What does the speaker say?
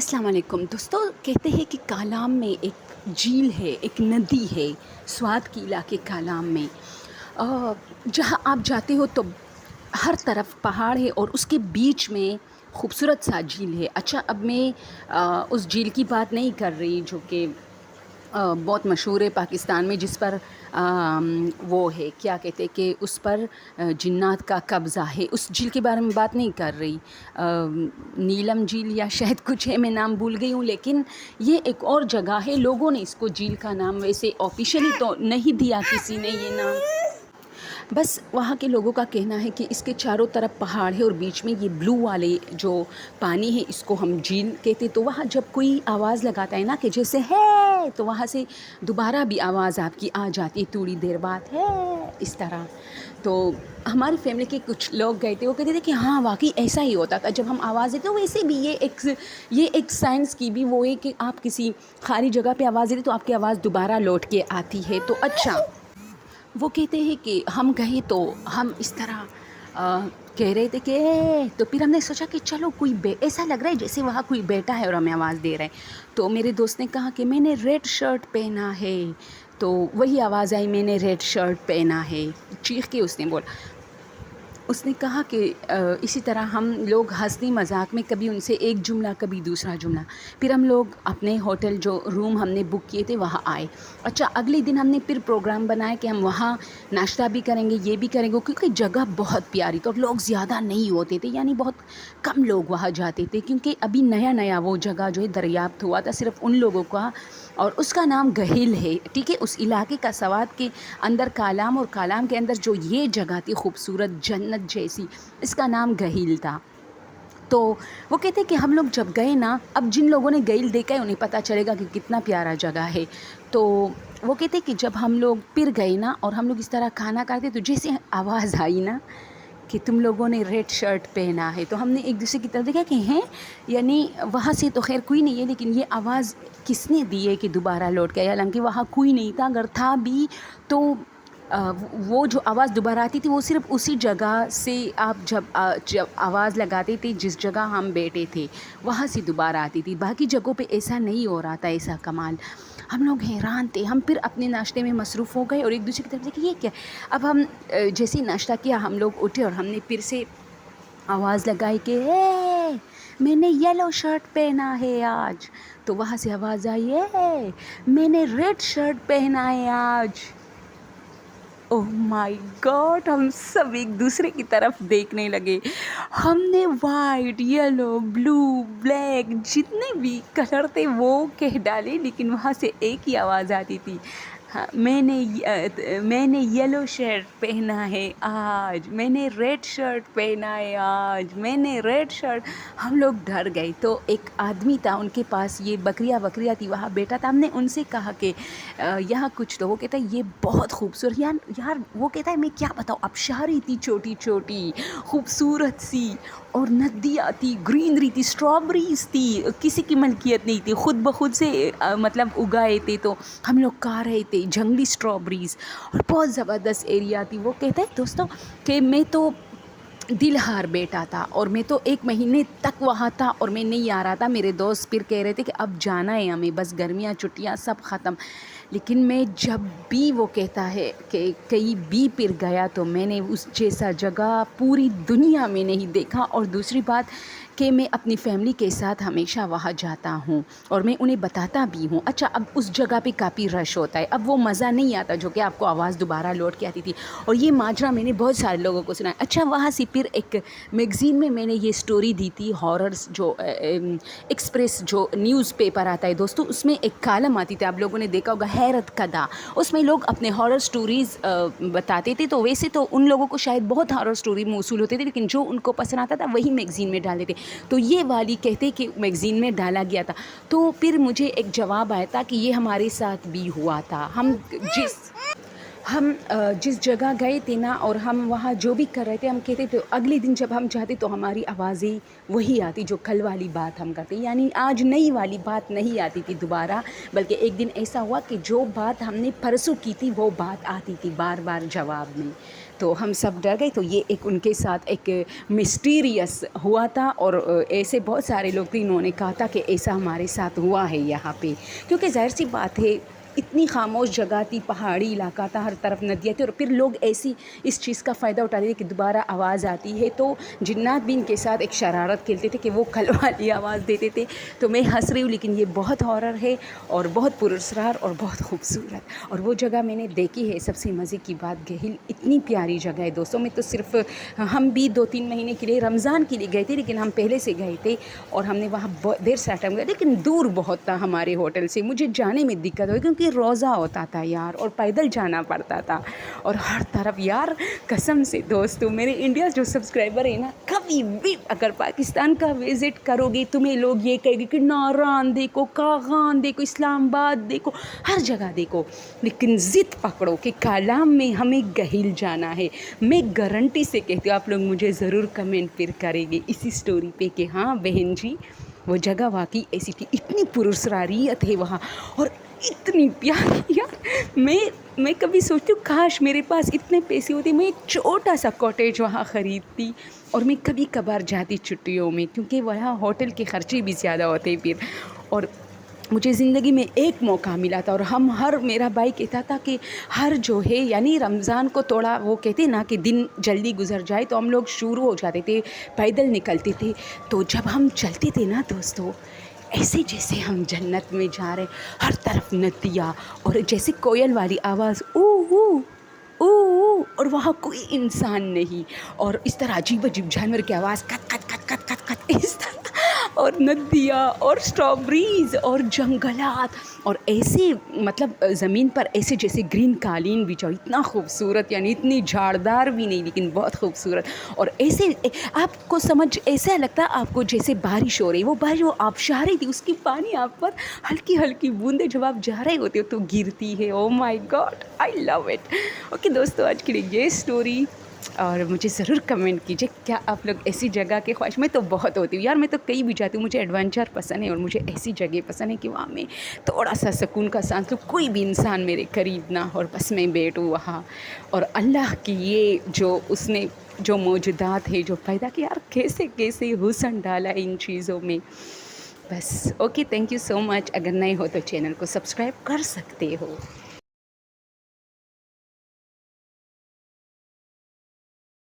السلام علیکم دوستو، کہتے ہیں کہ کالام میں ایک جھیل ہے، ایک ندی ہے سوات کے علاقے کالام میں، جہاں آپ جاتے ہو تو ہر طرف پہاڑ ہے اور اس کے بیچ میں خوبصورت سا جھیل ہے۔ اچھا، اب میں اس جھیل کی بات نہیں کر رہی جو کہ بہت مشہور ہے پاکستان میں، جس پر وہ ہے کیا کہتے کہ اس پر جنات کا قبضہ ہے، اس جھیل کے بارے میں بات نہیں کر رہی۔ نیلم جھیل یا شاید کچھ ہے، میں نام بھول گئی ہوں، لیکن یہ ایک اور جگہ ہے۔ لوگوں نے اس کو جھیل کا نام ویسے آفیشیلی تو نہیں دیا کسی نے یہ نام، بس وہاں کے لوگوں کا کہنا ہے کہ اس کے چاروں طرف پہاڑ ہے اور بیچ میں یہ بلو والے جو پانی ہے اس کو ہم جھیل کہتے۔ تو وہاں جب کوئی آواز لگاتا ہے نا کہ جیسے ہے، تو وہاں سے دوبارہ بھی آواز آپ کی آ جاتی ہے تھوڑی دیر بعد، ہے اس طرح۔ تو ہماری فیملی کے کچھ لوگ گئے تھے، وہ کہتے تھے کہ ہاں واقعی ایسا ہی ہوتا تھا جب ہم آواز دیتے، ویسے بھی یہ ایک سائنس کی بھی وہ ہے کہ آپ کسی خالی جگہ پہ آواز دیتے تو آپ کی آواز دوبارہ لوٹ کے آتی ہے۔ تو اچھا، وہ کہتے ہیں کہ ہم گئے تو ہم اس طرح کہہ رہے تھے کہ تو پھر ہم نے سوچا کہ چلو کوئی ایسا لگ رہا ہے جیسے وہاں کوئی بیٹا ہے اور ہمیں آواز دے رہا ہے۔ تو میرے دوست نے کہا کہ میں نے ریڈ شرٹ پہنا ہے، تو وہی آواز آئی، میں نے ریڈ شرٹ پہنا ہے، چیخ کے اس نے بولا۔ اس نے کہا کہ اسی طرح ہم لوگ ہنسی مذاق میں کبھی ان سے ایک جملہ کبھی دوسرا جملہ، پھر ہم لوگ اپنے ہوٹل جو روم ہم نے بک کیے تھے وہاں آئے۔ اچھا، اگلے دن ہم نے پھر پروگرام بنایا کہ ہم وہاں ناشتہ بھی کریں گے، یہ بھی کریں گے، کیونکہ جگہ بہت پیاری تھی اور لوگ زیادہ نہیں ہوتے تھے، یعنی بہت کم لوگ وہاں جاتے تھے، کیونکہ ابھی نیا نیا وہ جگہ جو ہے دریافت ہوا تھا صرف ان لوگوں کا، اور اس کا نام گہیل ہے، ٹھیک ہے، اس علاقے کا سوات کے اندر کالام، اور کالام کے اندر جو یہ جگہ تھی خوبصورت جنت جیسی، اس کا نام گہیل تھا۔ تو وہ کہتے کہ ہم لوگ جب گئے نا، اب جن لوگوں نے گہیل دیکھا ہے انہیں پتہ چلے گا کہ کتنا پیارا جگہ ہے۔ تو وہ کہتے کہ جب ہم لوگ پھر گئے نا اور ہم لوگ اس طرح کھانا کھاتے، تو جیسے آواز آئی نا کہ تم لوگوں نے ریڈ شرٹ پہنا ہے، تو ہم نے ایک دوسرے کی طرف دیکھا کہ ہیں، یعنی وہاں سے تو خیر کوئی نہیں ہے، لیکن یہ آواز کس نے دی ہے کہ دوبارہ لوٹ کے آیا، حالانکہ وہاں کوئی نہیں تھا، اگر تھا بھی تو وہ جو آواز دوبارہ آتی تھی وہ صرف اسی جگہ سے، آپ جب آواز لگاتے تھے جس جگہ ہم بیٹھے تھے وہاں سے دوبارہ آتی تھی، باقی جگہوں پہ ایسا نہیں ہو رہا تھا، ایسا کمال۔ ہم لوگ حیران تھے، ہم پھر اپنے ناشتے میں مصروف ہو گئے اور ایک دوسرے کی طرف سے کہ یہ کیا۔ اب ہم جیسے ہی ناشتہ کیا ہم لوگ اٹھے اور ہم نے پھر سے آواز لگائی کہ اے میں نے یلو شرٹ پہنا ہے آج، تو وہاں سے آواز آئی اے میں نے ریڈ شرٹ پہنا ہے آج۔ اوہ مائی گاڈ، ہم سب ایک دوسرے کی طرف دیکھنے لگے، ہم نے وائٹ، یلو، بلو، بلیک جتنے بھی کلر تھے وہ کہہ ڈالے، لیکن وہاں سے ایک ہی آواز آتی تھی، ہاں میں نے یلو شرٹ پہنا ہے آج، میں نے ریڈ شرٹ پہنا ہے آج، میں نے ریڈ شرٹ۔ ہم لوگ ڈر گئے، تو ایک آدمی تھا ان کے پاس، یہ بکریاں تھی، وہاں بیٹھا تھا، ہم نے ان سے کہا کہ یہاں کچھ تو، وہ کہتا ہے یہ بہت خوبصورت یار، وہ کہتا ہے میں کیا بتاؤں، آبشاری تھی چھوٹی چھوٹی خوبصورت سی، اور ندیاں تھی، گرینری تھی، اسٹرابریز تھی، کسی کی ملکیت نہیں تھی، خود بخود سے مطلب اگائے تھے، تو ہم لوگ کھا رہے تھے جنگلی اسٹرابریز، اور بہت زبردست ایریا تھی۔ وہ کہتا ہے دوستوں کہ میں تو دل ہار بیٹھا تھا، اور میں تو 1 مہینے تک وہاں تھا اور میں نہیں آ رہا تھا، میرے دوست پھر کہہ رہے تھے کہ اب جانا ہے ہمیں، بس گرمیاں چھٹیاں سب ختم، لیکن میں جب بھی، وہ کہتا ہے کہ کہیں بھی پھر گیا تو میں نے اس جیسا جگہ پوری دنیا میں نہیں دیکھا، اور دوسری بات کہ میں اپنی فیملی کے ساتھ ہمیشہ وہاں جاتا ہوں اور میں انہیں بتاتا بھی ہوں۔ اچھا، اب اس جگہ پہ کافی رش ہوتا ہے، اب وہ مزہ نہیں آتا جو کہ آپ کو آواز دوبارہ لوٹ کے آتی تھی، اور یہ ماجرا میں نے بہت سارے لوگوں کو سنا ہے۔ اچھا، وہاں سے پھر ایک میگزین میں نے یہ سٹوری دی تھی، ہاررز جو ایکسپریس جو نیوز پیپر آتا ہے دوستو، اس میں ایک کالم آتی تھی، آپ لوگوں نے دیکھا ہوگا، حیرت کدا، اس میں لوگ اپنے ہارر سٹوریز بتاتے تھے، تو ویسے تو ان لوگوں کو شاید بہت ہارر سٹوری موصول ہوتے تھے، لیکن جو ان کو پسند آتا تھا وہی میگزین میں ڈالتے تھے، تو یہ والی کہتے کہ میگزین میں ڈالا گیا تھا، تو پھر مجھے ایک جواب آیا تھا کہ یہ ہمارے ساتھ بھی ہوا تھا، ہم جس جگہ گئے تھے نا، اور ہم وہاں جو بھی کر رہے تھے، ہم کہتے تھے اگلے دن جب ہم جاتے تو ہماری آوازیں وہی آتی جو کل والی بات ہم کرتے، یعنی آج نئی والی بات نہیں آتی تھی دوبارہ، بلکہ ایک دن ایسا ہوا کہ جو بات ہم نے پرسوں کی تھی وہ بات آتی تھی بار بار جواب میں۔ تو ہم سب ڈر گئے. تو یہ ایک ان کے ساتھ ایک مسٹیریس ہوا تھا، اور ایسے بہت سارے لوگ تھے انہوں نے کہا تھا کہ ایسا ہمارے ساتھ ہوا ہے یہاں پہ، کیونکہ ظاہر سی بات ہے اتنی خاموش جگہ تھی، پہاڑی علاقہ تھا، ہر طرف ندیاں تھیں، اور پھر لوگ ایسی اس چیز کا فائدہ اٹھاتے تھے کہ دوبارہ آواز آتی ہے تو جنات بھی ان کے ساتھ ایک شرارت کھیلتے تھے کہ وہ کل والی آواز دیتے تھے. تو میں ہنس رہی ہوں، لیکن یہ بہت ہارر ہے اور بہت پراسرار اور بہت خوبصورت. اور وہ جگہ میں نے دیکھی ہے. سب سے مزے کی بات، گہل اتنی پیاری جگہ ہے دوستوں. میں تو صرف ہم بھی 2-3 مہینے کے لیے رمضان کے لیے گئے تھے، لیکن ہم پہلے سے گئے تھے اور ہم نے وہاں دیر سے ٹائم گیا، لیکن دور بہت تھا ہمارے ہوٹل سے. مجھے جانے میں دقت ہوئی کیونکہ روزہ ہوتا تھا یار، اور پیدل جانا پڑتا تھا، اور ہر طرف یار قسم سے دوستو، میرے انڈیا جو سبسکرائبر ہیں نا، کبھی بھی اگر پاکستان کا وزٹ کرو گے تمہیں لوگ یہ کہیں گے کہ ناران دیکھو، کاغان دیکھو، اسلام آباد دیکھو، ہر جگہ دیکھو، لیکن ضد پکڑو کہ کالام میں ہمیں گہیل جانا ہے. میں گارنٹی سے کہتی ہوں، آپ لوگ مجھے ضرور کمنٹ پھر کریں گے اسی سٹوری پہ کہ ہاں بہن جی وہ جگہ واقعی ایسی تھی. اتنی پراسراریت ہے وہاں اور اتنی پیاری. یار میں کبھی سوچتی ہوں کاش میرے پاس اتنے پیسے ہوتے، میں ایک چھوٹا سا کاٹیج وہاں خریدتی اور میں کبھی کبھار جاتی چھٹیوں میں، کیونکہ وہاں ہوٹل کے خرچے بھی زیادہ ہوتے پھر. اور مجھے زندگی میں ایک موقع ملا تھا، اور میرا بھائی کہتا تھا کہ ہر جو ہے یعنی رمضان کو تھوڑا وہ کہتے نا کہ دن جلدی گزر جائے تو ہم لوگ شروع ہو جاتے تھے، پیدل نکلتے تھے. تو جب ہم چلتے تھے نا دوستو، ایسے جیسے ہم جنت میں جا رہے، ہر طرف ندیاں اور جیسے کوئل والی آواز او او او او، اور وہاں کوئی انسان نہیں، اور اس طرح عجیب عجیب جانور کی آواز کت کت کت کت کت کت اس طرح، اور ندیاں اور اسٹرابریز اور جنگلات، اور ایسے مطلب زمین پر ایسے جیسے گرین قالین بچھا، اتنا خوبصورت، یعنی اتنی جھاڑدار بھی نہیں لیکن بہت خوبصورت. اور ایسے آپ کو سمجھ ایسا لگتا ہے آپ کو جیسے بارش ہو رہی، وہ بارش وہ آبشاری تھی، اس کی پانی آپ پر ہلکی ہلکی بوندیں جب آپ جا رہے ہوتے ہو تو گرتی ہے. Oh my God, I love it. Okay دوستو، آج کے لیے یہ اسٹوری، اور مجھے ضرور کمنٹ کیجیے کیا آپ لوگ ایسی جگہ کے خواہش. میں تو بہت ہوتی ہوں یار، میں تو کہیں بھی جاتی ہوں، مجھے ایڈونچر پسند ہے اور مجھے ایسی جگہ پسند ہے کہ وہاں میں تھوڑا سا سکون کا سانس لوں، کوئی بھی انسان میرے قریب نہ ہو، اور بس میں بیٹھوں وہاں. اور اللہ کی یہ جو اس نے جو موجودات ہے جو پیدا کیا، یار کیسے کیسے حسن ڈالا ان چیزوں میں. بس اوکے، تھینک یو سو مچ. اگر نئے ہو تو چینل کو سبسکرائب کر سکتے ہو.